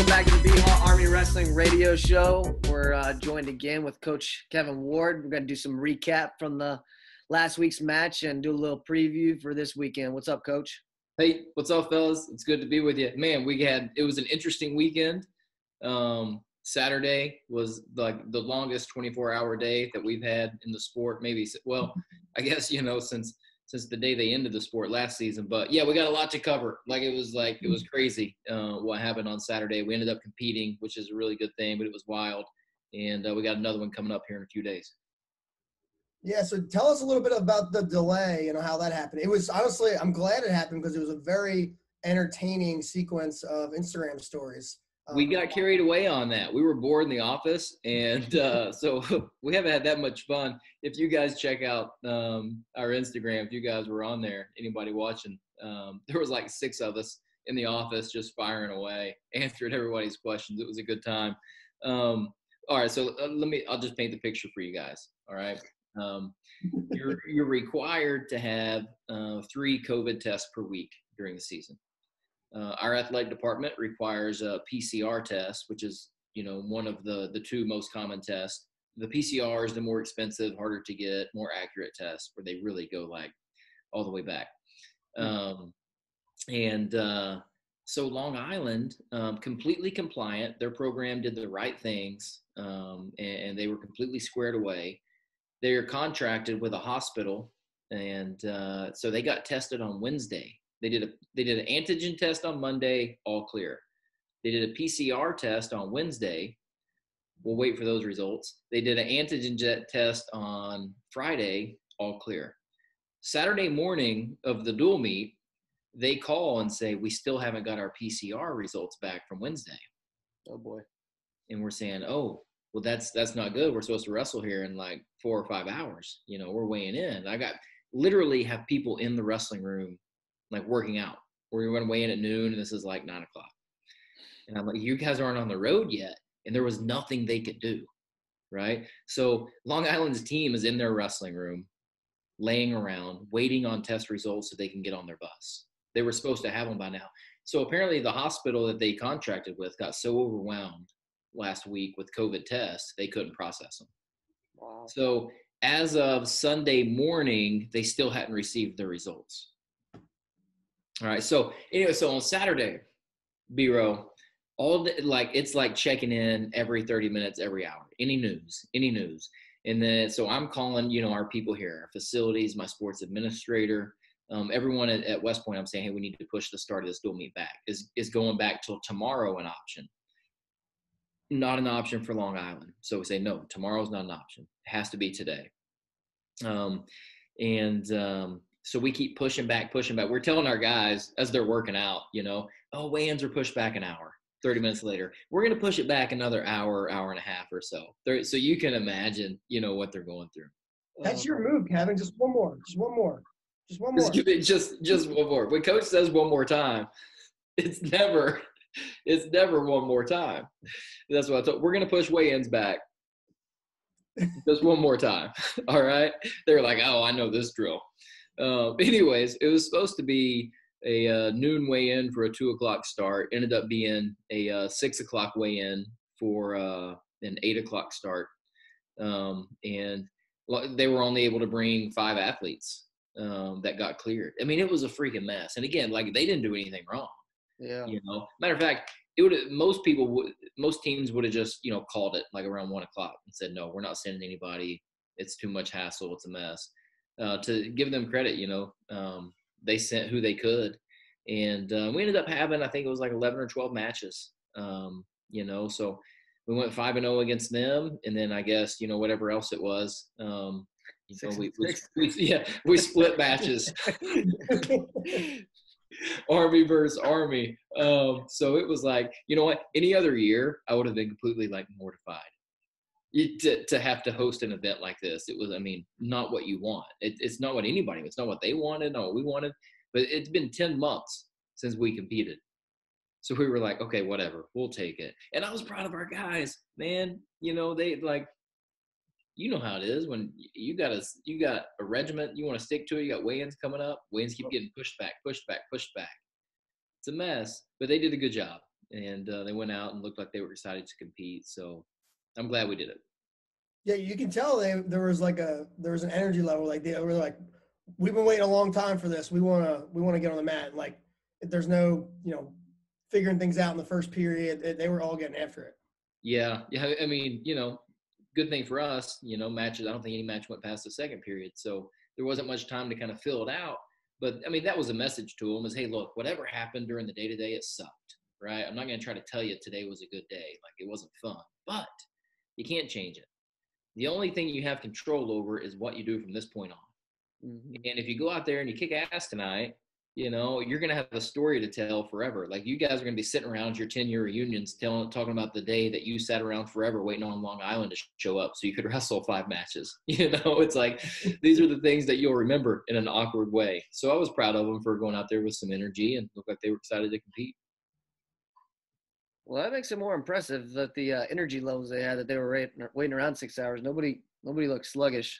Welcome back to the BHAW Army Wrestling Radio Show. We're joined again with Coach Kevin Ward. We're going to do some recap from the last week's match and do a little preview for this weekend. What's up, Coach? Hey, what's up, fellas? It's good to be with you. Man, it was an interesting weekend. Saturday was like the longest 24-hour day that we've had in the sport. Maybe, well, I guess, since the day they ended the sport last season. But yeah, we got a lot to cover. It was crazy what happened on Saturday. We ended up competing, which is a really good thing, but it was wild. And we got another one coming up here in a few days. Yeah, so tell us a little bit about the delay and how that happened. It was honestly, I'm glad it happened because it was a very entertaining sequence of Instagram stories. We got carried away on that. We were bored in the office, and so we haven't had that much fun. If you guys check out our Instagram, if you guys were on there, anybody watching, there was like 6 of us in the office just firing away, answering everybody's questions. It was a good time. All right, so I'll just paint the picture for you guys. All right. You're required to have 3 COVID tests per week during the season. Our athletic department requires a PCR test, which is, one of the 2 most common tests. The PCR is the more expensive, harder to get, more accurate test where they really go like all the way back. So Long Island, completely compliant. Their program did the right things, and they were completely squared away. They are contracted with a hospital, and so they got tested on Wednesday. They did an antigen test on Monday, all clear. They did a PCR test on Wednesday. We'll wait for those results. They did an antigen test on Friday, all clear. Saturday morning of the dual meet, they call and say, we still haven't got our PCR results back from Wednesday. Oh, boy. And we're saying, oh, well, that's not good. We're supposed to wrestle here in like 4 or 5 hours. We're weighing in. I literally have people in the wrestling room like working out. We're going to weigh in at noon, and this is like 9 o'clock. And I'm like, you guys aren't on the road yet. And there was nothing they could do, right? So Long Island's team is in their wrestling room, laying around, waiting on test results so they can get on their bus. They were supposed to have them by now. So apparently the hospital that they contracted with got so overwhelmed last week with COVID tests, they couldn't process them. Wow. So as of Sunday morning, they still hadn't received their results. All right. So anyway, so on Saturday, B-Row, it's like checking in every 30 minutes, every hour. Any news. And then, so I'm calling, our people here, our facilities, my sports administrator, everyone at West Point. I'm saying, hey, we need to push the start of this dual meet back. Is going back till tomorrow an option? Not an option for Long Island. So we say, no, tomorrow's not an option. It has to be today. So we keep pushing back. We're telling our guys as they're working out, oh, weigh-ins are pushed back an hour, 30 minutes later. We're going to push it back another hour and a half or so. So you can imagine, what they're going through. That's your move, Kevin. Just one more. Just one more. Just one more. When coach says one more time, it's never one more time. That's what I told. We're going to push weigh-ins back just one more time. All right. They're like, oh, I know this drill. Anyways, it was supposed to be a noon weigh-in for a 2 o'clock start. Ended up being a 6 o'clock weigh-in for an 8 o'clock start. And they were only able to bring 5 athletes that got cleared. I mean, it was a freaking mess. And again, like they didn't do anything wrong. Yeah. Matter of fact, most teams would have just, called it like around 1 o'clock and said, no, we're not sending anybody. It's too much hassle. It's a mess. To give them credit, they sent who they could. And we ended up having, I think it was like 11 or 12 matches, so we went 5-0 against them. And then I guess, whatever else it was, we split matches. Army versus Army. So it was like, any other year I would have been completely like mortified. To have to host an event like this. It was, not what you want. It's not what it's not what they wanted, not what we wanted, but it's been 10 months since we competed. So we were like, okay, whatever, we'll take it. And I was proud of our guys, man. They like, how it is when you got a regiment, you want to stick to it. You got weigh-ins coming up. Weigh-ins keep getting pushed back. It's a mess, but they did a good job. and they went out and looked like they were excited to compete. So I'm glad we did it. Yeah, you can tell there was an energy level. Like they were like, we've been waiting a long time for this. We wanna get on the mat. Like there's no, figuring things out in the first period. They were all getting after it. Yeah. I mean, good thing for us, matches. I don't think any match went past the second period. So there wasn't much time to kind of fill it out. But I mean, that was a message to them is, hey, look, whatever happened during the day-to-day, it sucked, right? I'm not going to try to tell you today was a good day. Like it wasn't fun, but you can't change it. The only thing you have control over is what you do from this point on. Mm-hmm. And if you go out there and you kick ass tonight, you're going to have a story to tell forever. Like you guys are going to be sitting around your 10-year reunions talking about the day that you sat around forever waiting on Long Island to show up so you could wrestle 5 matches. It's like these are the things that you'll remember in an awkward way. So I was proud of them for going out there with some energy and looked like they were excited to compete. Well, that makes it more impressive that the energy levels they had, that they were waiting around 6 hours. Nobody looked sluggish.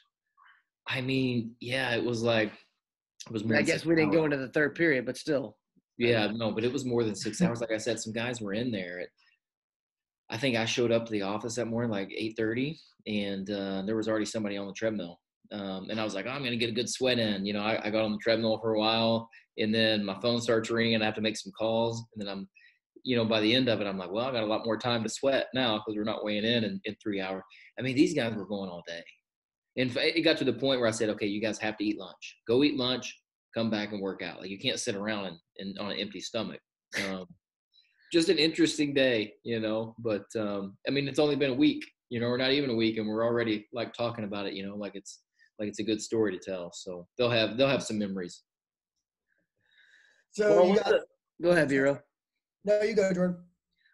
I mean, yeah, it was more. I guess we didn't go into the third period, but still. Yeah, no, but it was more than 6 hours. Like I said, some guys were in there. I think I showed up to the office that morning like 8:30, and there was already somebody on the treadmill. And I was like, oh, I'm going to get a good sweat in. I got on the treadmill for a while, and then my phone starts ringing. I have to make some calls, and then I'm by the end of it, I'm like, well, I got a lot more time to sweat now because we're not weighing in 3 hours. I mean, these guys were going all day. And it got to the point where I said, okay, you guys have to eat lunch. Go eat lunch, come back and work out. Like you can't sit around and on an empty stomach. Just an interesting day, but I mean, it's only been a week, or not even a week, and we're already like talking about it, like it's a good story to tell. So they'll have some memories. So well, go ahead, B-Row. No, you go, Jordan.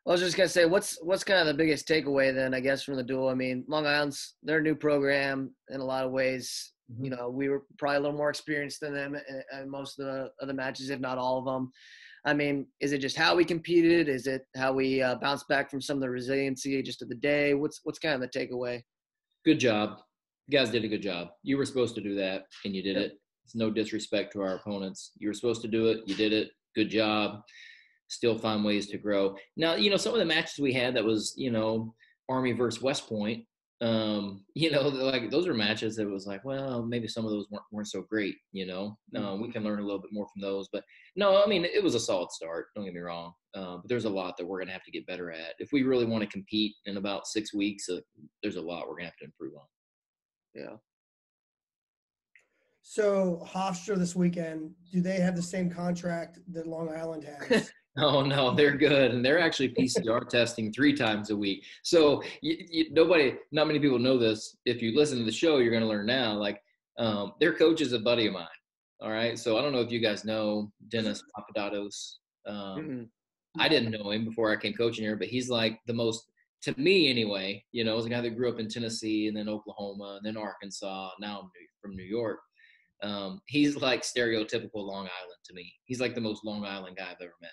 I was just gonna say, what's kind of the biggest takeaway then, I guess, from the duel? I mean, Long Island's their new program in a lot of ways. Mm-hmm. We were probably a little more experienced than them in most of the matches, if not all of them. I mean, is it just how we competed? Is it how we bounced back from some of the resiliency just of the day? What's kind of the takeaway? Good job. You guys did a good job. You were supposed to do that, and you did it. It's no disrespect to our opponents. You were supposed to do it. You did it. Good job. Still find ways to grow. Now, some of the matches we had that was, Army versus West Point, like those are matches that was like, well, maybe some of those weren't so great, we can learn a little bit more from those. But no, I mean, it was a solid start. Don't get me wrong. But there's a lot that we're going to have to get better at. If we really want to compete in about 6 weeks, there's a lot we're going to have to improve on. Yeah. So Hofstra this weekend, do they have the same contract that Long Island has? Oh, no, they're good. And they're actually PCR testing 3 times a week. So not many people know this. If you listen to the show, you're going to learn now. Like their coach is a buddy of mine. All right. So I don't know if you guys know Dennis Papadopoulos. I didn't know him before I came coaching here, but he's like the most, to me anyway, as a guy that grew up in Tennessee and then Oklahoma and then Arkansas. Now I'm from New York. He's like stereotypical Long Island to me. He's like the most Long Island guy I've ever met.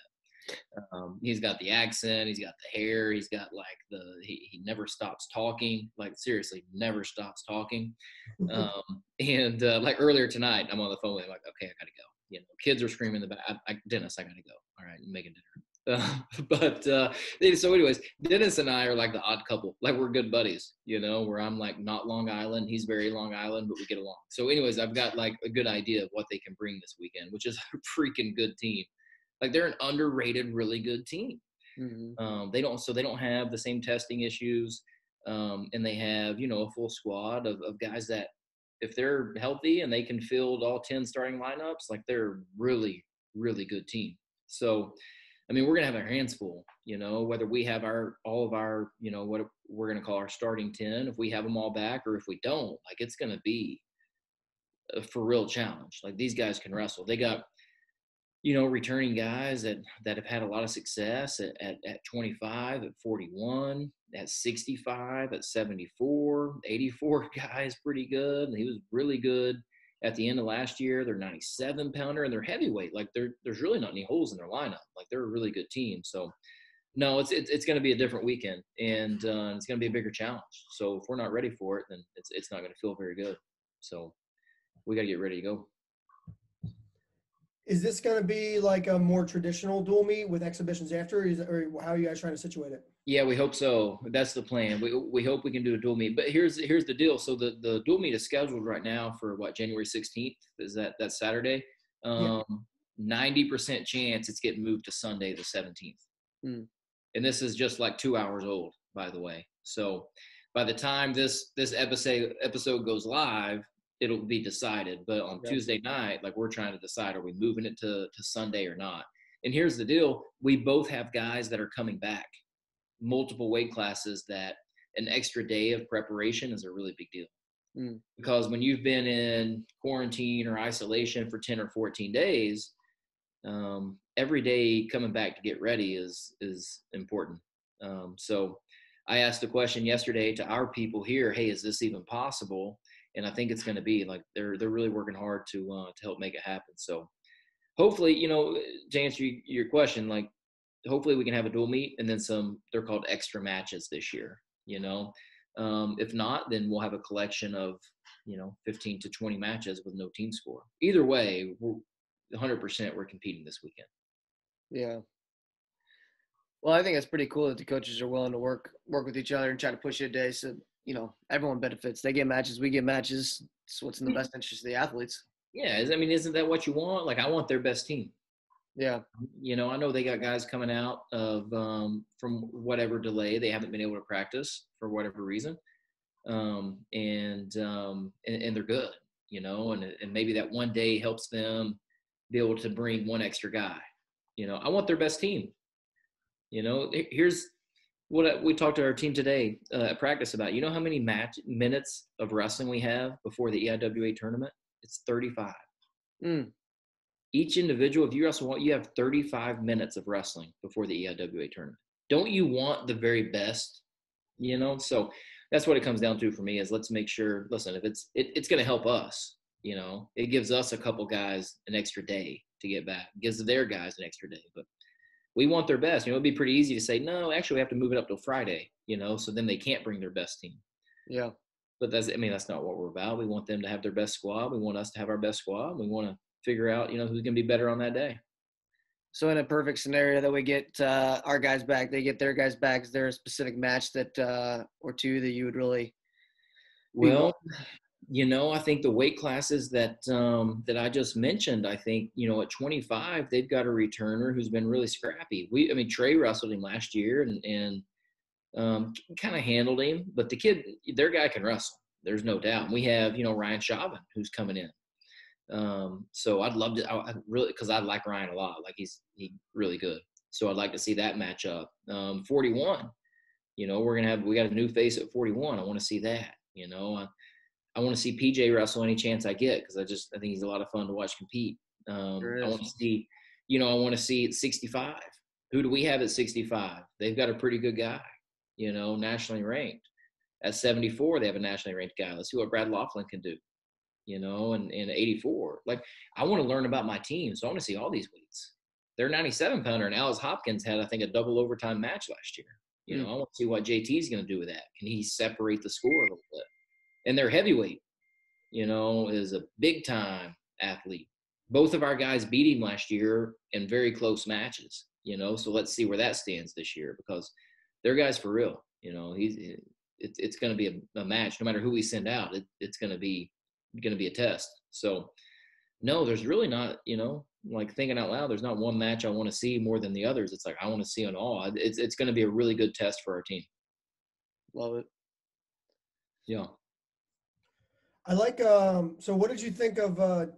He's got the accent, he's got the hair, he's got like he never stops talking, like seriously never stops talking. And like earlier tonight, I'm on the phone with him, like, okay, I gotta go. Kids are screaming in the back. Dennis, I gotta go. All right, I'm making dinner. So anyways, Dennis and I are like the odd couple. Like we're good buddies, where I'm like not Long Island, he's very Long Island, but we get along. So anyways, I've got like a good idea of what they can bring this weekend, which is a freaking good team. Like they're an underrated, really good team. Mm-hmm. They don't have the same testing issues, and they have a full squad of guys that if they're healthy and they can field all 10 starting lineups, like they're a really, really good team. So, I mean, we're gonna have our hands full. Whether we have all of our what we're gonna call our starting 10, if we have them all back, or if we don't, like it's gonna be a for real challenge. Like these guys can wrestle. They got returning guys that have had a lot of success at 25, at 41, at 65, at 74, 84 guys pretty good. And he was really good at the end of last year. They're 97-pounder and they're heavyweight. Like there's really not any holes in their lineup. Like they're a really good team. So no, it's going to be a different weekend, and it's going to be a bigger challenge. So if we're not ready for it, then it's not going to feel very good. So we got to get ready to go. Is this going to be like a more traditional dual meet with exhibitions after, or how are you guys trying to situate it? Yeah, we hope so. That's the plan. We hope we can do a dual meet. But here's the deal. So the dual meet is scheduled right now for what, January 16th? Is that Saturday? Yeah. 90% chance it's getting moved to Sunday the 17th. Hmm. And this is just like 2 hours old, by the way. So by the time this episode goes live, it'll be decided. But on Tuesday night, like, we're trying to decide, are we moving it to Sunday or not? And here's the deal. We both have guys that are coming back, multiple weight classes, that an extra day of preparation is a really big deal. Because when you've been in quarantine or isolation for 10 or 14 days, every day coming back to get ready is important. So I asked a question yesterday to our people here, hey, is this even possible? And I think it's going to be, like, they're really working hard to help make it happen. So hopefully, to answer your question, like, hopefully we can have a dual meet and then some, they're called extra matches this year, if not, then we'll have a collection of, 15 to 20 matches with no team score. Either way, we're 100% we're competing this weekend. Yeah. Well, I think it's pretty cool that the coaches are willing to work with each other and try to push it a day. So, everyone benefits. They get matches, we get matches. It's what's in the best interest of the athletes. Yeah. Isn't that what you want? Like, I want their best team. Yeah. I know they got guys coming out of from whatever delay. They haven't been able to practice for whatever reason. And they're good, and maybe that one day helps them be able to bring one extra guy. I want their best team. Here's what we talked to our team today at practice about. You know how many minutes of wrestling we have before the EIWA tournament? It's 35. Each individual, if you wrestle, you have 35 minutes of wrestling before the EIWA tournament. Don't you want the very best? So that's what it comes down to for me, is let's make sure, listen, if it's going to help us, it gives us a couple guys an extra day to get back, it gives their guys an extra day, but we want their best. It'd be pretty easy to say, no, actually we have to move it up till Friday, so then they can't bring their best team. Yeah. But that's not what we're about. We want them to have their best squad. We want us to have our best squad. We want to figure out, who's going to be better on that day. So in a perfect scenario that we get our guys back, they get their guys back, is there a specific match that or two that you would really? Well, I think the weight classes that I just mentioned, I think, at 25, they've got a returner who's been really scrappy. Trey wrestled him last year and kind of handled him, but the kid, their guy can wrestle. There's no doubt. And we have, Ryan Chauvin who's coming in. So I'd love to, I really, because I like Ryan a lot. Like, he's really good. So I'd like to see that match up. 41, we got a new face at 41. I want to see that, I want to see PJ wrestle any chance I get, because I think he's a lot of fun to watch compete. I want to see, I want to see at 65. Who do we have at 65? They've got a pretty good guy, nationally ranked. At 74, they have a nationally ranked guy. Let's see what Brad Laughlin can do, and 84. Like, I want to learn about my team, so I want to see all these weights. Their 97-pounder and Alice Hopkins had, I think, a double overtime match last year. I want to see what JT's going to do with that. Can he separate the score a little bit? And their heavyweight, is a big-time athlete. Both of our guys beat him last year in very close matches, so let's see where that stands this year, because they're guys for real. It's going to be a match. No matter who we send out, it's going to be a test. So, no, there's really not, like, thinking out loud, there's not one match I want to see more than the others. It's like, I want to see them all. It's going to be a really good test for our team. Love it. Yeah. I like, so what did you think of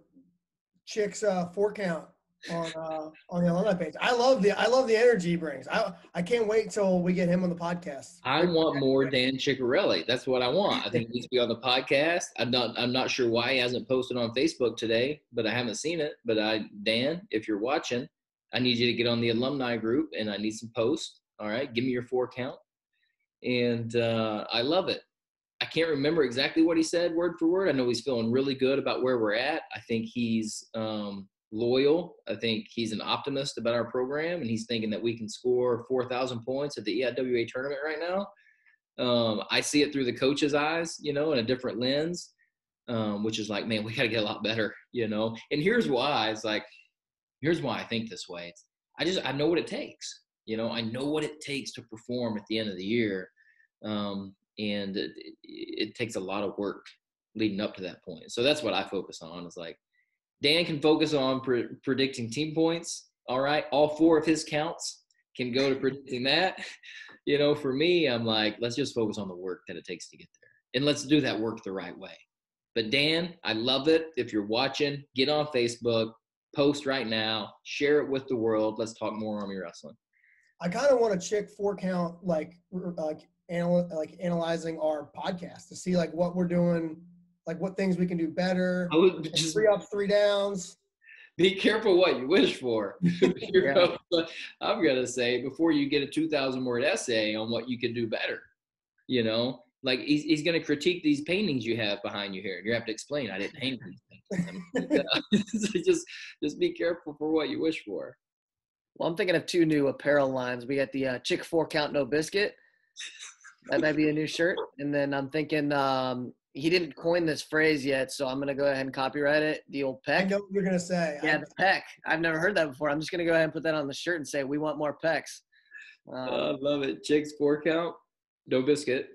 Chic's 4-count on the alumni page? I love the energy he brings. I can't wait till we get him on the podcast. I want more Dan Ciccarelli. That's what I want. I think he needs to be on the podcast. I'm not sure why he hasn't posted on Facebook today, but I haven't seen it. But Dan, if you're watching, I need you to get on the alumni group, and I need some posts. All right, give me your 4-count. And I love it. I can't remember exactly what he said word for word. I know he's feeling really good about where we're at. I think he's loyal. I think he's an optimist about our program, and he's thinking that we can score 4,000 points at the EIWA tournament right now. I see it through the coach's eyes, in a different lens, which is like, man, we got to get a lot better, And here's why. It's like, here's why I think this way. I know what it takes. I know what it takes to perform at the end of the year. And it takes a lot of work leading up to that point. So that's what I focus on, is like, Dan can focus on predicting team points. All right. All 4 of his counts can go to predicting that. For me, I'm like, let's just focus on the work that it takes to get there. And let's do that work the right way. But Dan, I love it. If you're watching, get on Facebook, post right now, share it with the world. Let's talk more Army wrestling. I kind of want a Chic 4-count, analyzing our podcast to see like what we're doing, like what things we can do better. Just 3 ups, 3 downs. Be careful what you wish for. I'm gonna say, before you get a 2,000-word essay on what you could do better, like he's gonna critique these paintings you have behind you here, and you have to explain, I didn't paint these paintings. So just be careful for what you wish for. Well, I'm thinking of 2 new apparel lines. We got the Chic 4-count no biscuit. That might be a new shirt. And then I'm thinking he didn't coin this phrase yet, so I'm going to go ahead and copyright it. The old peck. I know what you're going to say. Yeah, the peck. I've never heard that before. I'm just going to go ahead and put that on the shirt and say, we want more pecks. I love it. Chic's 4-count, no biscuit.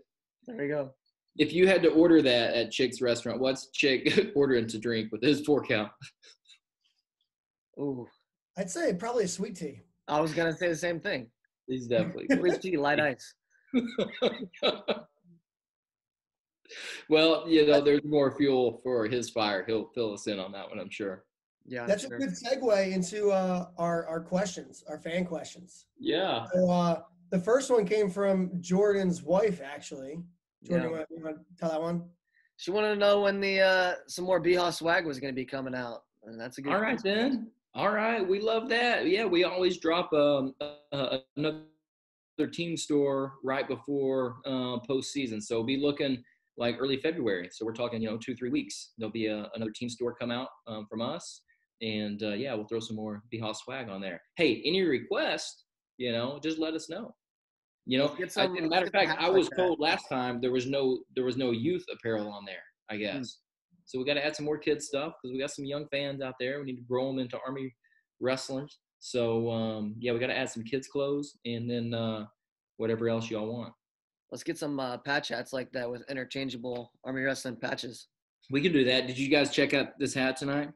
There you go. If you had to order that at Chic's restaurant, what's Chic ordering to drink with his 4-count? Ooh. I'd say probably a sweet tea. I was going to say the same thing. He's definitely. Sweet tea, light ice. Well, there's more fuel for his fire. He'll fill us in on that one, I'm sure. Yeah, that's a good segue into our questions, our fan questions. Yeah. So the first one came from Jordan's wife, actually. Jordan, you want to tell that one? She wanted to know when the some more BHAW swag was going to be coming out, and that's a good. All right, then. All right, we love that. Yeah, we always drop another team store right before postseason. So be looking like early February. So we're talking, 2-3 weeks. There'll be another team store come out from us. And we'll throw some more BHAW swag on there. Hey, any request, just let us know. Matter of fact, I was told last time there was no youth apparel on there, I guess. So we got to add some more kids stuff, because we got some young fans out there. We need to grow them into Army wrestlers. So we got to add some kids clothes, and then whatever else y'all want. Let's get some patch hats like that with interchangeable Army wrestling patches. We can do that. Did you guys check out this hat tonight?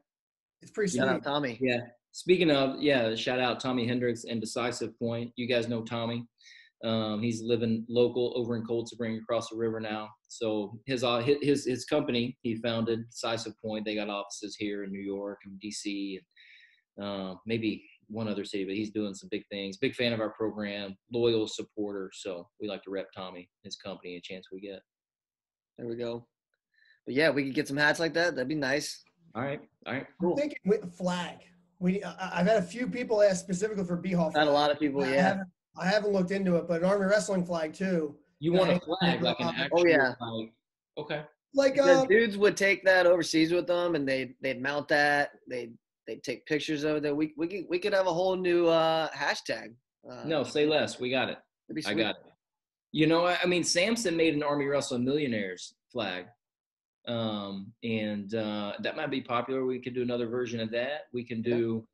It's pretty sweet. Shout out Tommy. Yeah. Speaking of, shout out Tommy Hendricks and Decisive Point. You guys know Tommy. He's living local over in Cold Spring across the river now. So his company he founded, Decisive Point. They got offices here in New York and DC, and maybe one other city, but he's doing some big things. Big fan of our program, loyal supporter. So we like to rep Tommy, his company, a chance we get. There we go. But yeah, we could get some hats like that. That'd be nice. All right. Cool. I'm thinking with flag. I've had a few people ask specifically for BHAW flag. Had a lot of people, I haven't looked into it, but an Army wrestling flag too. You want a flag, like an actual flag? Okay. Like dudes would take that overseas with them, and they'd mount that. They'd take pictures of it. We could have a whole new hashtag. No, say less. We got it. I got it. Samson made an Army Wrestling Millionaires flag. And that might be popular. We could do another version of that. We can do,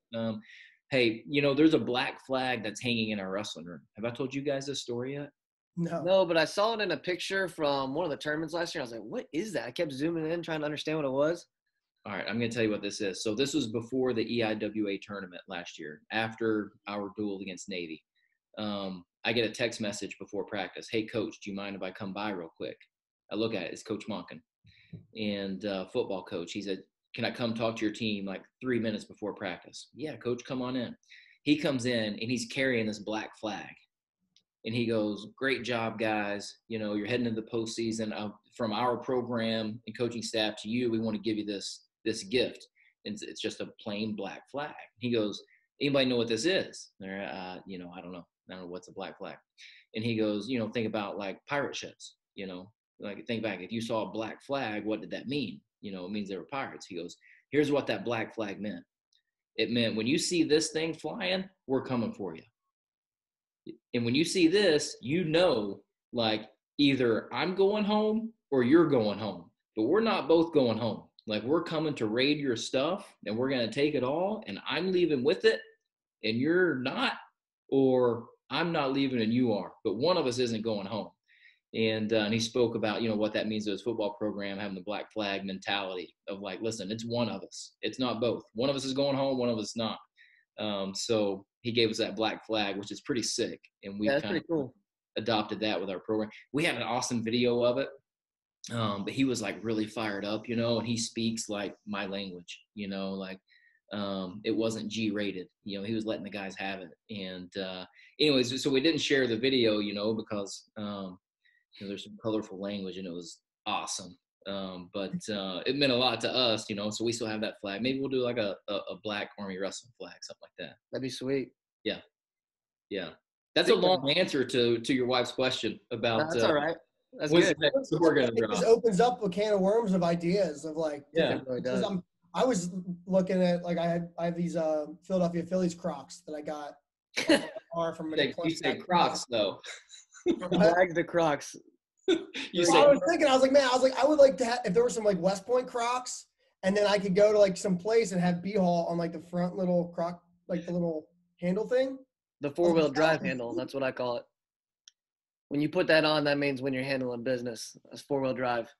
hey, there's a black flag that's hanging in our wrestling room. Have I told you guys this story yet? No, but I saw it in a picture from one of the tournaments last year. I was like, what is that? I kept zooming in, trying to understand what it was. All right, I'm going to tell you what this is. So this was before the EIWA tournament last year, after our duel against Navy. I get a text message before practice. Hey, coach, do you mind if I come by real quick? I look at it. It's Coach Monken, and football coach. He said, can I come talk to your team like 3 minutes before practice? Yeah, coach, come on in. He comes in, and he's carrying this black flag. And he goes, great job, guys. You're heading into the postseason. From our program and coaching staff to you, we want to give you this gift. And it's just a plain black flag. He goes, anybody know what this is? I don't know. I don't know what's a black flag. And he goes, think about like pirate ships, like think back. If you saw a black flag, what did that mean? It means they were pirates. He goes, here's what that black flag meant. It meant when you see this thing flying, we're coming for you. And when you see this, like either I'm going home or you're going home, but we're not both going home. Like, we're coming to raid your stuff and we're going to take it all and I'm leaving with it and you're not, or I'm not leaving and you are, but one of us isn't going home. And he spoke about, what that means to his football program, having the black flag mentality of like, listen, it's one of us. It's not both. One of us is going home, one of us not. So he gave us that black flag, which is pretty sick. And we that's kind pretty of cool. adopted that with our program. We had an awesome video of it. But he was like really fired up, and he speaks like my language, like it wasn't G rated, he was letting the guys have it. And anyways, so we didn't share the video, because there's some colorful language and it was awesome. But it meant a lot to us, so we still have that flag. Maybe we'll do like a black Army wrestling flag, something like that. That'd be sweet. Yeah. That's a long answer to your wife's question about. No, that's all right. That's good. It just opens up a can of worms of ideas of like, yeah. I was looking at like I have these Philadelphia Phillies Crocs that I got from you say Crocs though. Flags the Crocs. I was like, man, I would like to have, if there were some like West Point Crocs, and then I could go to like some place and have BHAW on like the front little Croc, like the little handle thing. The 4-wheel drive handle. That's what I call it. When you put that on, that means when you're handling business. That's 4-wheel drive.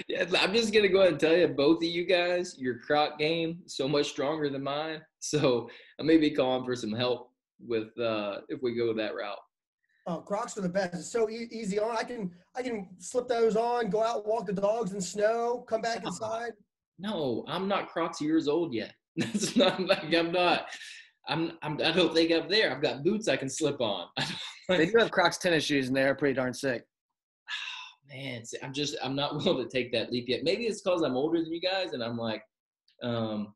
Yeah, I'm just going to go ahead and tell you, both of you guys, your Croc game is so much stronger than mine. So I may be calling for some help with if we go that route. Oh, Crocs are the best. It's so easy on. I can slip those on, go out, walk the dogs in snow, come back inside. No, I'm not Crocs years old yet. That's not like I'm not. I don't think I'm there. I've got boots I can slip on. They do have Crocs tennis shoes, and they're pretty darn sick. Oh, man, I'm not willing to take that leap yet. Maybe it's because I'm older than you guys, and I'm like, I'm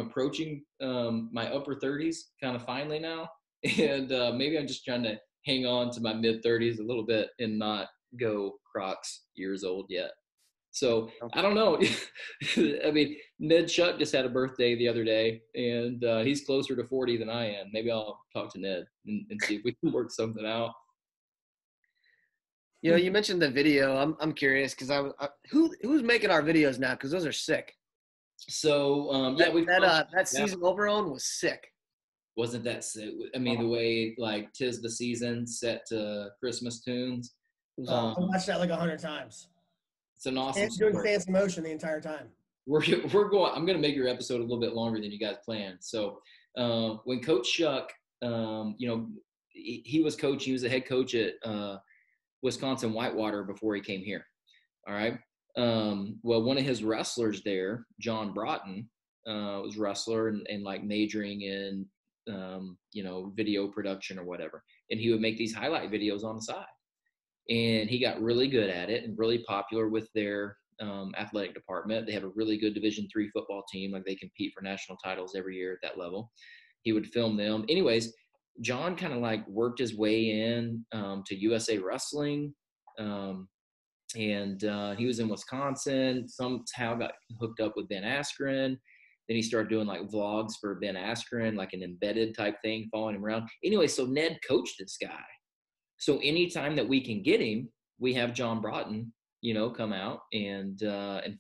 approaching my upper 30s kind of finally now, and maybe I'm just trying to hang on to my mid 30s a little bit and not go Crocs years old yet. So I don't know. I mean, Ned Shuck just had a birthday the other day, and he's closer to 40 than I am. Maybe I'll talk to Ned and see if we can work something out. You mentioned the video. I'm curious because who's making our videos now? Because those are sick. So that season opener was sick. Wasn't that sick? I mean, the way like "'Tis the Season" set to Christmas tunes. I watched that like 100 times. It's an awesome. Doing stance motion the entire time. We're going. I'm going to make your episode a little bit longer than you guys planned. So when Coach Shuck, he was coaching. He was the head coach at Wisconsin Whitewater before he came here. All right. Well, one of his wrestlers there, John Broughton, was wrestler and like majoring in video production or whatever, and he would make these highlight videos on the side. And he got really good at it and really popular with their athletic department. They have a really good Division III football team. Like they compete for national titles every year at that level. He would film them. Anyways, John kind of like worked his way in to USA Wrestling. And he was in Wisconsin, somehow got hooked up with Ben Askren. Then he started doing like vlogs for Ben Askren, like an embedded type thing, following him around. Anyway, so Ned coached this guy. So anytime that we can get him, we have John Broughton, come out and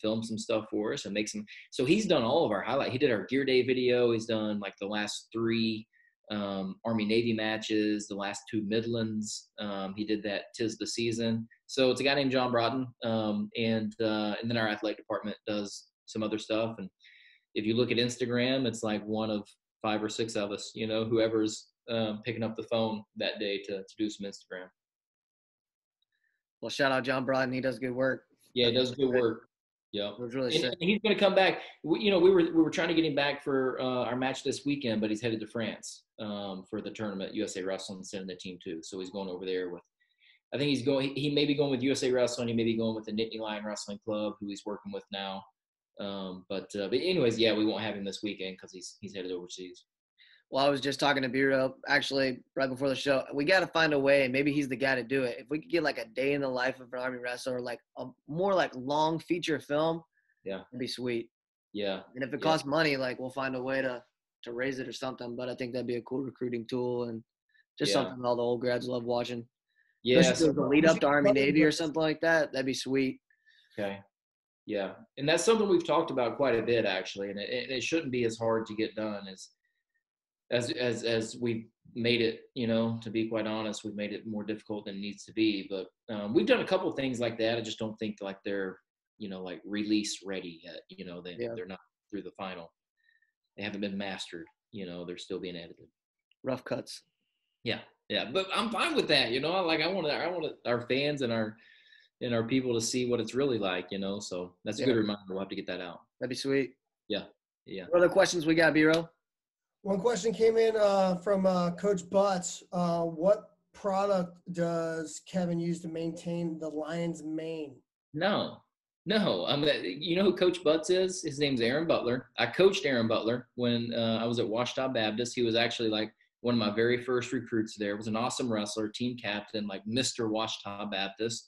film some stuff for us and make some. So he's done all of our highlight. He did our Gear Day video. He's done like the last 3 Army Navy matches, the last 2 Midlands. He did that "'Tis the Season." So it's a guy named John Broughton, and then our athletic department does some other stuff. And if you look at Instagram, it's like one of 5 or 6 of us, whoever's picking up the phone that day to do some Instagram. Well, shout out John Broughton. He does good work. Yeah, he does good work. Yeah, it was really sick. And he's going to come back. We were trying to get him back for our match this weekend, but he's headed to France for the tournament, USA Wrestling, sending the team too. So he's going over there with. I think he may be going with USA Wrestling. He may be going with the Nittany Lion Wrestling Club, who he's working with now. But anyways, yeah, we won't have him this weekend because he's headed overseas. Well, I was just talking to Bureau actually right before the show. We got to find a way. Maybe he's the guy to do it. If we could get like a day in the life of an Army wrestler, like a more like long feature film, yeah, it'd be sweet. Yeah. And if it costs money, like we'll find a way to raise it or something. But I think that'd be a cool recruiting tool and just something all the old grads love watching. Yeah. So the lead up to Army Navy or something like that. That'd be sweet. Okay. Yeah. And that's something we've talked about quite a bit, actually. And it shouldn't be as hard to get done as we've made it, to be quite honest, we've made it more difficult than it needs to be. But we've done a couple of things like that. I just don't think like they're, like release ready yet. They're not through the final. They haven't been mastered. They're still being edited. Rough cuts. Yeah. Yeah. But I'm fine with that. Like I want our fans and our people to see what it's really like, so that's a good reminder. We'll have to get that out. That'd be sweet. Yeah. Yeah. What other questions we got, B-Row? One question came in from Coach Butts. What product does Kevin use to maintain the lion's mane? No. You know who Coach Butts is? His name's Aaron Butler. I coached Aaron Butler when I was at Ouachita Baptist. He was actually like one of my very first recruits there. Was an awesome wrestler, team captain, like Mr. Ouachita Baptist.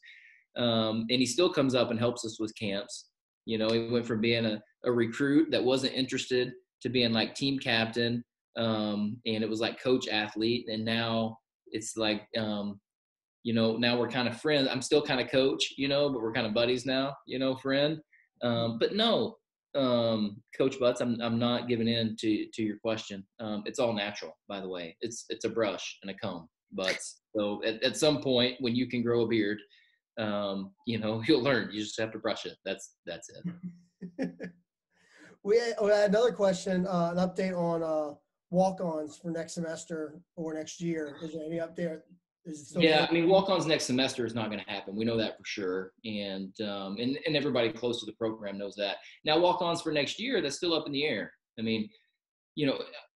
And he still comes up and helps us with camps. He went from being a recruit that wasn't interested to being like team captain. And it was like coach athlete. And now it's like, now we're kind of friends. I'm still kind of coach, but we're kind of buddies now, friend. But no, Coach Butts, I'm not giving in to your question. It's all natural, by the way. It's a brush and a comb. But so at some point when you can grow a beard, you'll learn. You just have to brush it. That's it. We had another question, an update on walk-ons for next semester or next year. Is there any update? Walk-ons next semester is not going to happen. We know that for sure, and everybody close to the program knows that. Now, walk-ons for next year, that's still up in the air. I mean,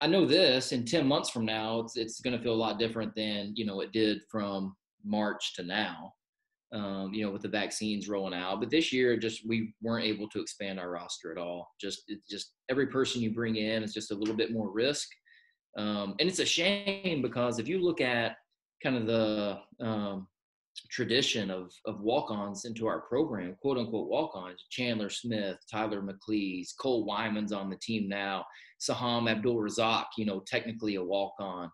I know this. In 10 months from now, it's going to feel a lot different than it did from March to now. With the vaccines rolling out, but this year we weren't able to expand our roster at all. Just every person you bring in is just a little bit more risk, and it's a shame because if you look at kind of the tradition of walk-ons into our program, quote unquote walk-ons, Chandler Smith, Tyler McLeese, Cole Wyman's on the team now, Saham Abdul Razak, technically a walk-on.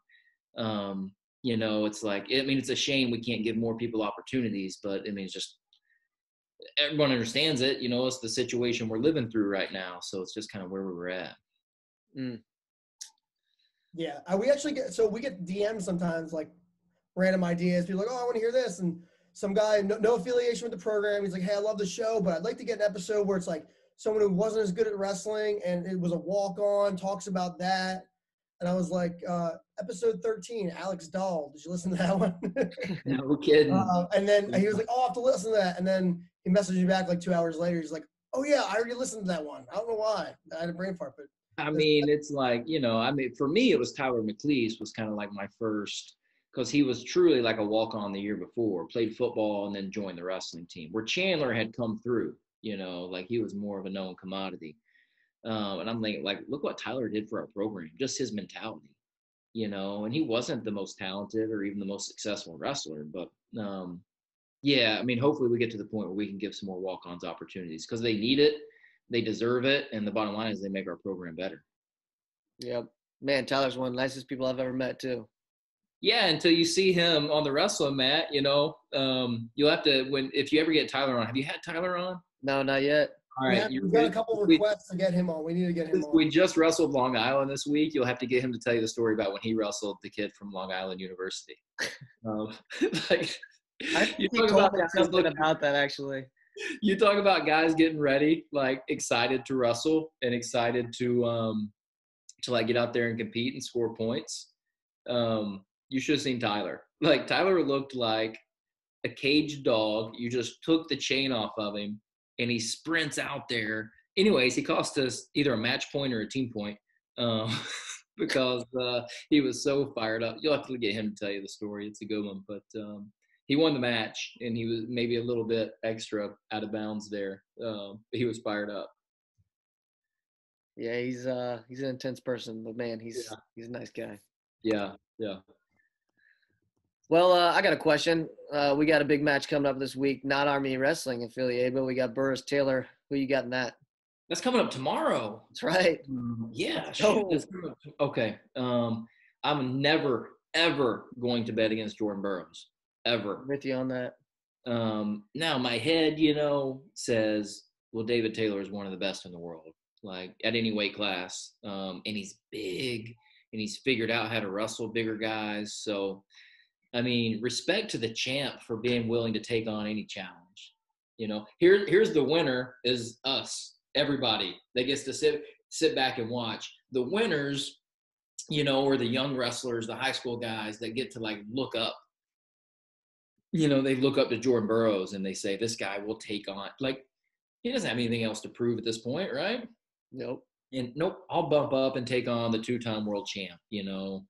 It's like, it's a shame we can't give more people opportunities, but it's just, everyone understands it. It's the situation we're living through right now. So it's just kind of where we were at. Mm. Yeah. We get DMs sometimes, like random ideas. People are like, oh, I want to hear this. And some guy, no affiliation with the program. He's like, hey, I love the show, but I'd like to get an episode where it's like someone who wasn't as good at wrestling and it was a walk-on, talks about that. And I was like, episode 13, Alex Dahl. Did you listen to that one? No kidding. And then he was like, oh, I have to listen to that. And then he messaged me back like 2 hours later. He's like, oh, yeah, I already listened to that one. I don't know why. I had a brain fart. But it's like, for me, it was Tyler McLeese was kind of like my first, because he was truly like a walk-on the year before, played football and then joined the wrestling team, where Chandler had come through, like he was more of a known commodity. And I'm thinking, like, look what Tyler did for our program, just his mentality, and he wasn't the most talented or even the most successful wrestler. But, hopefully we get to the point where we can give some more walk-ons opportunities because they need it, they deserve it, and the bottom line is they make our program better. Yep. Man, Tyler's one of the nicest people I've ever met, too. Yeah, until you see him on the wrestling mat, you'll have to, if you ever get Tyler on. Have you had Tyler on? No, not yet. All right, we've got a couple of requests to get him on. We need to get him on. We just wrestled Long Island this week. You'll have to get him to tell you the story about when he wrestled the kid from Long Island University. You talk about something about that actually. You talk about guys getting ready, like excited to wrestle and excited to like get out there and compete and score points. You should have seen Tyler. Like Tyler looked like a caged dog. You just took the chain off of him. And he sprints out there. Anyways, he cost us either a match point or a team point because he was so fired up. You'll have to get him to tell you the story. It's a good one. But he won the match, and he was maybe a little bit extra out of bounds there. But he was fired up. Yeah, he's an intense person, but man, he's a nice guy. Yeah. Well, I got a question. We got a big match coming up this week, not Army Wrestling affiliated, but we got Burris Taylor. Who you got in that? That's coming up tomorrow. That's right. Yeah. Okay. I'm never, ever going to bet against Jordan Burroughs. Ever. I'm with you on that. Now, my head, says Well, David Taylor is one of the best in the world, like at any weight class. And he's big, and he's figured out how to wrestle bigger guys. So, I mean, respect to the champ for being willing to take on any challenge. You know, here's the winner is us, everybody that gets to sit back and watch. The winners, you know, or the young wrestlers, the high school guys that get to like look up. You know, they look up to Jordan Burroughs and they say, this guy will take on, like, he doesn't have anything else to prove at this point, right? Nope. And nope, I'll bump up and take on the 2-time world champ, you know.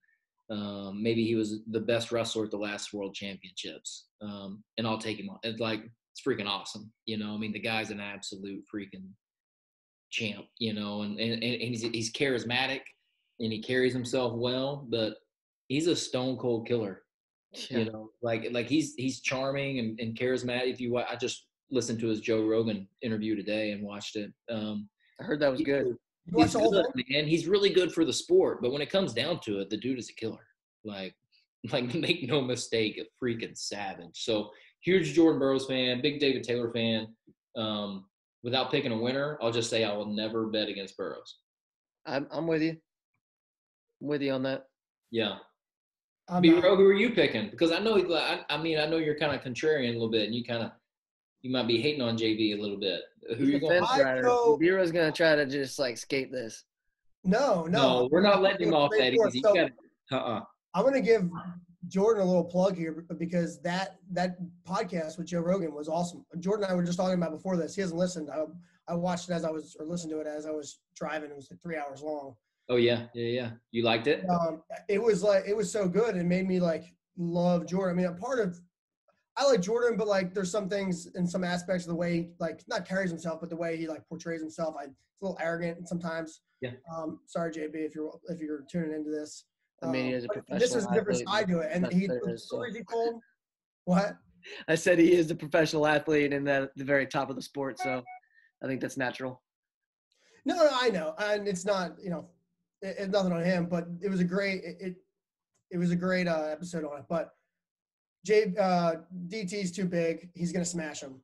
Maybe he was the best wrestler at the last world championships. And I'll take him on. It's like, it's freaking awesome. You know, I mean, the guy's an absolute freaking champ, you know, and he's charismatic and he carries himself well, but he's a stone cold killer. Yeah. You know, like he's charming and charismatic. I just listened to his Joe Rogan interview today and watched it. I heard that was good. You watch the whole good, thing? man. He's really good for the sport, but when it comes down to it, the dude is a killer. Like make no mistake, a freaking savage. So huge Jordan Burroughs fan, big David Taylor fan. Without picking a winner, I'll just say I will never bet against Burroughs. I'm with you. I'm with you on that. Yeah. B-Row, who are you picking? Because I know, I mean, I know you're kind of contrarian a little bit, and you might be hating on JB a little bit. Who are you going? B-Row's gonna try to just like skate this. No, we're not letting him off that easy. So, I'm gonna give Jordan a little plug here because that podcast with Joe Rogan was awesome. Jordan and I were just talking about before this. He hasn't listened. I watched it listened to it as I was driving. It was like 3 hours long. Oh yeah. You liked it? It was so good. It made me like love Jordan. I mean, I like Jordan, but like there's some things in some aspects of the way he, like, not carries himself, but the way he like portrays himself. It's a little arrogant sometimes. Yeah. Sorry, JB, if you're tuning into this. I mean, he is a professional. This is a different side to it, and he told what? I said he is the professional athlete and the very top of the sport, so I think that's natural. No, I know, and it's not, you know, it's nothing on him, but it was a great episode on it. But DT's too big. He's gonna smash him.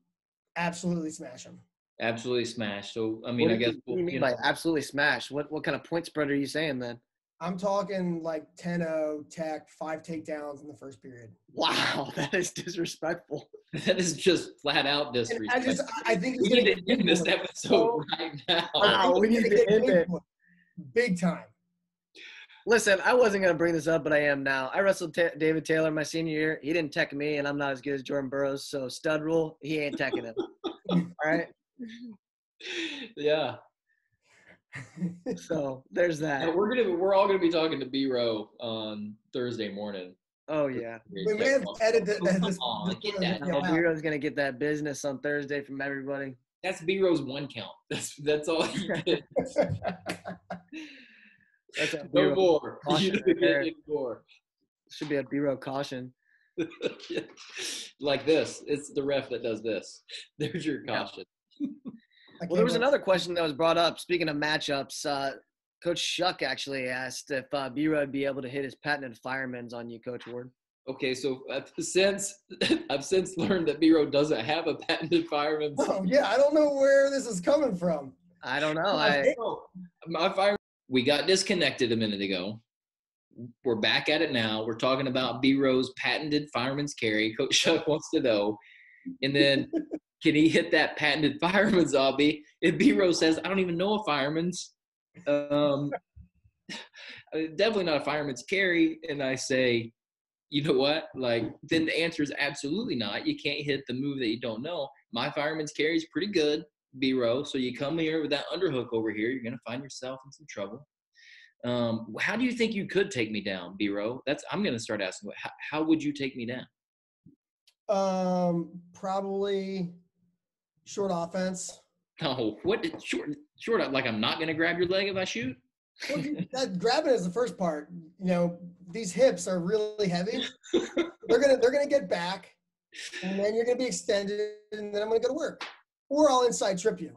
Absolutely smash him. Absolutely smash. So I mean, I guess what do you mean by absolutely smash? What kind of point spread are you saying then? I'm talking like 10-0 tech, 5 takedowns in the first period. Wow, that is disrespectful. That is just flat out disrespectful. I think we need to end this episode right now. Wow, we need to end it. Big time. Listen, I wasn't going to bring this up, but I am now. I wrestled David Taylor my senior year. He didn't tech me, and I'm not as good as Jordan Burroughs. So stud rule, he ain't teching him. All right? Yeah. So there's that. Yeah, we're all gonna be talking to B-Row on Thursday morning. Oh yeah. We may have edited this. B-Row's gonna get that business on Thursday from everybody. That's B-Row's 1 count. That's all he did. That's a no more. You didn't get any more. Should be a B-Row caution. Yeah. Like this. It's the ref that does this. There's your caution. Well, there was another question that was brought up. Speaking of matchups, Coach Shuck actually asked if B-Row would be able to hit his patented fireman's on you, Coach Ward. Okay, so I've since learned that B-Row doesn't have a patented fireman's. Oh, yeah, I don't know where this is coming from. I don't know. My fire. We got disconnected a minute ago. We're back at it now. We're talking about B-Row's patented fireman's carry. Coach Shuck wants to know. And then can he hit that patented fireman's obby? If B-Row says, I don't even know a fireman's, definitely not a fireman's carry. And I say, you know what? Like, then the answer is absolutely not. You can't hit the move that you don't know. My fireman's carry is pretty good, B-Row. So you come here with that underhook over here, you're going to find yourself in some trouble. How do you think you could take me down, B-Row? I'm going to start asking, how would you take me down? Probably short offense. Oh, what short? Like I'm not gonna grab your leg if I shoot? Well, that grabbing is the first part. You know, these hips are really heavy. They're gonna get back, and then you're gonna be extended, and then I'm gonna go to work, or I'll inside trip you.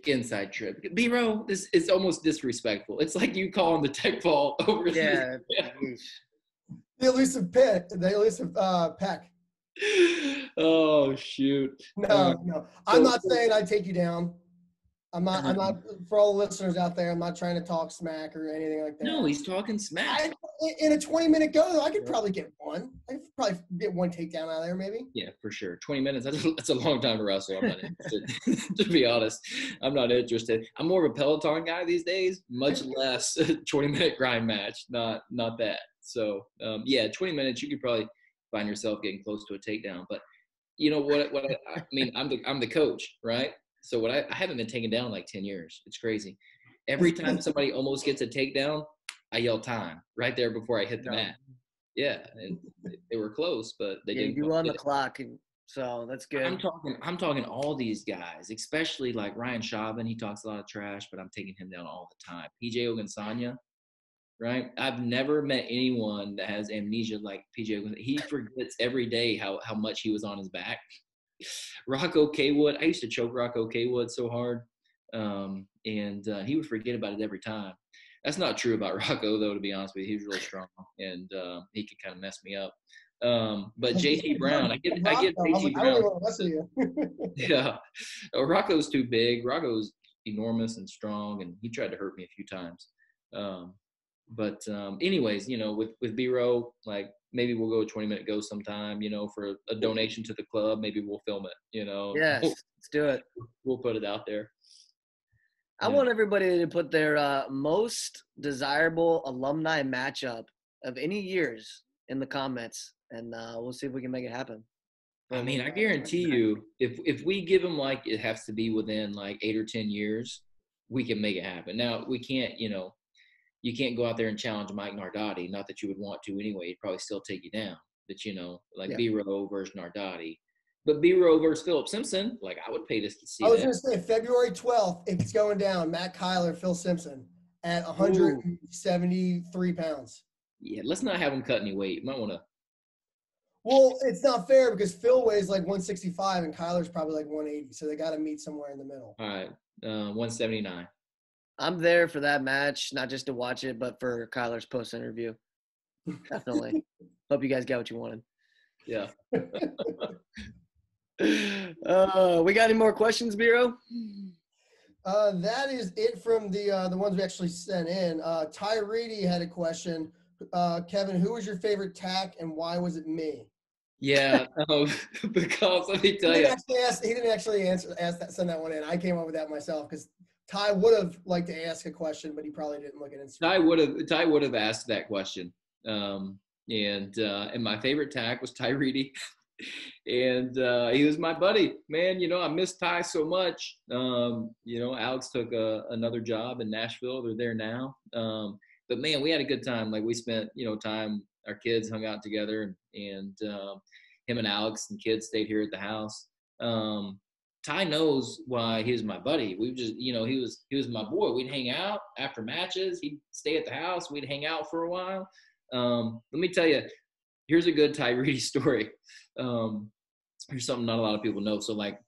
Inside trip, B-Row. This is almost disrespectful. It's like you calling the tech ball over. Yeah. The elusive peck. Oh shoot! No. I'm not saying I'd take you down. I'm not, for all the listeners out there, I'm not trying to talk smack or anything like that. No, he's talking smack. In a 20-minute go, I could probably get one. I could probably get one takedown out of there, maybe. Yeah, for sure. 20 minutes, that's a long time to wrestle. I'm not interested. To be honest, I'm not interested. I'm more of a Peloton guy these days, much less 20-minute grind match, not that. So, 20 minutes, you could probably find yourself getting close to a takedown. But you know what I mean, I'm the coach, right? So I haven't been taken down in like 10 years. It's crazy. Every time somebody almost gets a takedown, I yell time right there before I hit the mat. Yeah, and they were close, but they didn't. You on the clock, and so that's good. I'm talking all these guys, especially like Ryan Chauvin. He talks a lot of trash, but I'm taking him down all the time. PJ Ogunsanya, right? I've never met anyone that has amnesia like PJ Ogunsanya. He forgets every day how much he was on his back. Rocco Kaywood, I used to choke Rocco Kaywood so hard, and he would forget about it every time. That's not true about Rocco, though, to be honest with you. He was really strong, and he could kind of mess me up. But JT Brown, I give JT Brown. Yeah, Rocco's too big. Rocco's enormous and strong, and he tried to hurt me a few times. But anyways, with BHAW, like maybe we'll go a 20-minute go sometime, for a donation to the club. Maybe we'll film it, Yes, let's do it. We'll put it out there. I want everybody to put their most desirable alumni matchup of any years in the comments, and we'll see if we can make it happen. I mean, I guarantee you, if we give them like it has to be within like 8 or 10 years, we can make it happen. Now we can't, you can't go out there and challenge Mike Nardotti. Not that you would want to anyway. He'd probably still take you down. But BHAW versus Nardotti. But BHAW versus Philip Simpson, like I would pay to see that. I was going to say February 12th, it's going down. Matt Kyler, Phil Simpson at 173 pounds. Yeah, let's not have him cut any weight. You might want to. Well, it's not fair because Phil weighs like 165 and Kyler's probably like 180. So they got to meet somewhere in the middle. All right, 179. I'm there for that match, not just to watch it, but for Kyler's post interview. Definitely. Hope you guys got what you wanted. Yeah. We got any more questions, BHAW? That is it from the ones we actually sent in. Ty Reedy had a question. Kevin, who was your favorite tack and why was it me? Yeah, because let me tell you. He didn't actually send that one in. I came up with that myself because Ty would have liked to ask a question, but he probably didn't look at Instagram. Ty would have asked that question. And my favorite tack was Ty Reedy. And he was my buddy, man. I miss Ty so much. Alex took another job in Nashville. They're there now. But man, we had a good time. Like we spent, time, our kids hung out together and him and Alex and kids stayed here at the house. Ty knows why he was my buddy. We just, he was my boy. We'd hang out after matches. He'd stay at the house. We'd hang out for a while. Let me tell you, here's a good Ty Reedy story. Here's something not a lot of people know. So like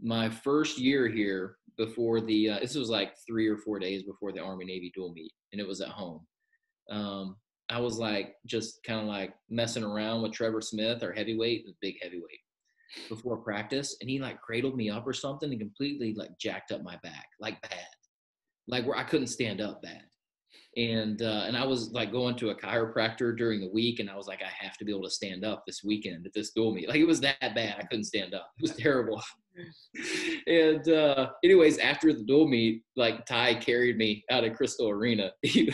my first year here before this was like 3 or 4 days before the Army Navy dual meet, and it was at home. I was like, just kind of like messing around with Trevor Smith, our heavyweight, the big heavyweight, before practice. And he like cradled me up or something and completely like jacked up my back, like bad, like where I couldn't stand up bad. And I was like going to a chiropractor during the week, and I was like, I have to be able to stand up this weekend at this dual meet. Like it was that bad. I couldn't stand up. It was terrible. And anyways, after the dual meet, like Ty carried me out of Crystal Arena. He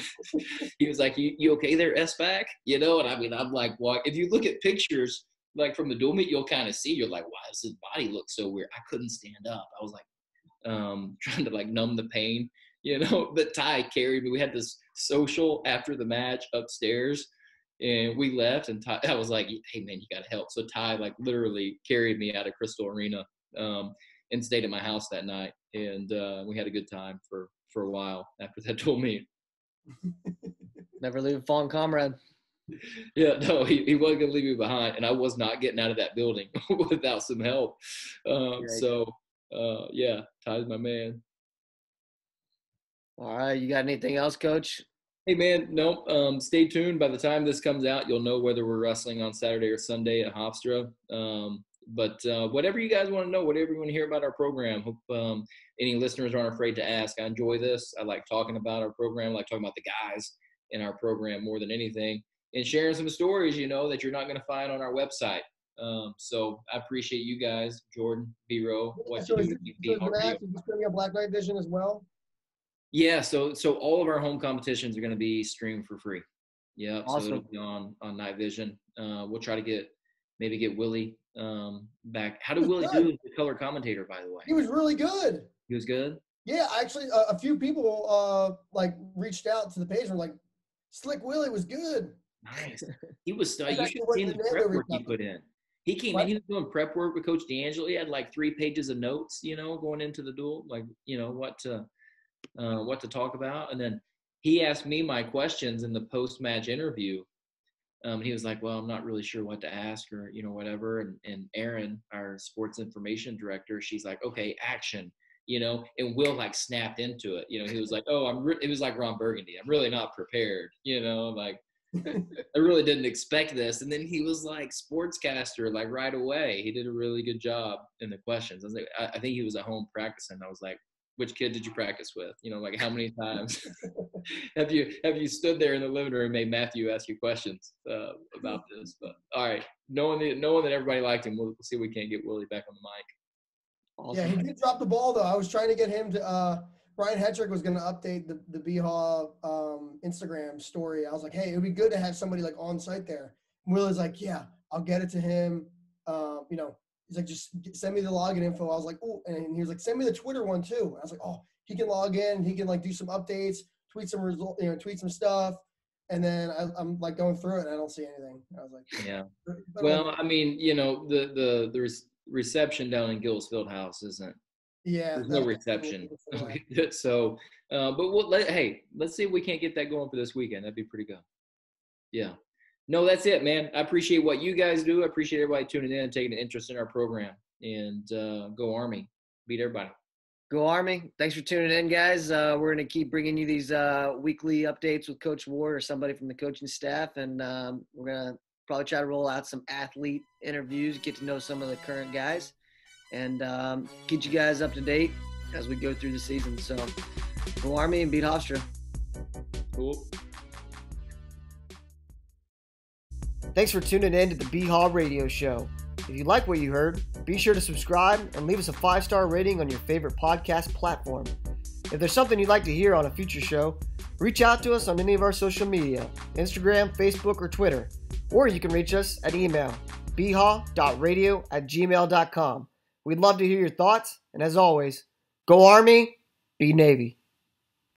was like, you okay there, S-Back? And I mean, I'm like, well, if you look at pictures like from the dual meet, you'll kind of see, you're like, why does his body look so weird? I couldn't stand up. I was like trying to like numb the pain. But Ty carried me. We had this social after the match upstairs, and we left. And Ty, I was like, "Hey man, you gotta help." So Ty like literally carried me out of Crystal Arena, and stayed at my house that night. And we had a good time for a while after that dual meet. Never leave a fallen comrade. Yeah, no, he wasn't gonna leave me behind, and I was not getting out of that building without some help. Yeah, Ty's my man. All right. You got anything else, Coach? Hey, man, nope. Stay tuned. By the time this comes out, you'll know whether we're wrestling on Saturday or Sunday at Hofstra. But whatever you guys want to know, whatever you want to hear about our program, hope any listeners aren't afraid to ask. I enjoy this. I like talking about our program. I like talking about the guys in our program more than anything, and sharing some stories, you know, that you're not going to find on our website. So I appreciate you guys, Jordan, B-Row, what you do. A black night vision as well. Yeah, so all of our home competitions are going to be streamed for free. Yeah, awesome. So it'll be on Night Vision. We'll try to get Willie back. How did Willie do as the color commentator, by the way? He was really good. He was good? Yeah, actually, a few people like reached out to the page and were like, Slick Willie was good. Nice. He was you should have seen the prep work he put in. He came in, he was doing prep work with Coach D'Angelo. He had like 3 pages of notes, you know, going into the duel, like, you know, what to talk about. And then he asked me my questions in the post-match interview. He was like, well, I'm not really sure what to ask or, you know, whatever. And Erin, our sports information director, she's like, okay, action, you know, and Will like snapped into it. You know, he was like, oh, it was like Ron Burgundy. I'm really not prepared, you know, like I really didn't expect this. And then he was like sportscaster, like right away. He did a really good job in the questions. I was like, I think he was at home practicing. I was like, which kid did you practice with? You know, like how many times have you stood there in the living room and made Matthew ask you questions about this? But all right, knowing that everybody liked him, we'll see if we can't get Willie back on the mic. Awesome. Yeah, he did drop the ball though. I was trying to get him to. Brian Hetrick was going to update the BHAW Instagram story. I was like, hey, it would be good to have somebody like on site there. And Willie's like, yeah, I'll get it to him. You know. He's like, just send me the login info. I was like, oh, and he was like, send me the Twitter one too. I was like, oh, he can log in. He can like do some updates, tweet some stuff. And then I'm like going through it and I don't see anything. I was like, yeah. Well, I mean, you know, the reception down in Gills Fieldhouse isn't. Yeah. There's no reception. So, but let's see if we can't get that going for this weekend. That'd be pretty good. Yeah. No, that's it, man. I appreciate what you guys do. I appreciate everybody tuning in and taking an interest in our program. And go Army. Beat everybody. Go Army. Thanks for tuning in, guys. We're going to keep bringing you these weekly updates with Coach Ward or somebody from the coaching staff. And we're going to probably try to roll out some athlete interviews, get to know some of the current guys, and get you guys up to date as we go through the season. So go Army and beat Hofstra. Cool. Thanks for tuning in to the BHAW Radio Show. If you like what you heard, be sure to subscribe and leave us a 5-star rating on your favorite podcast platform. If there's something you'd like to hear on a future show, reach out to us on any of our social media, Instagram, Facebook, or Twitter. Or you can reach us at email, bhaw.radio@gmail.com. We'd love to hear your thoughts, and as always, go Army, be Navy.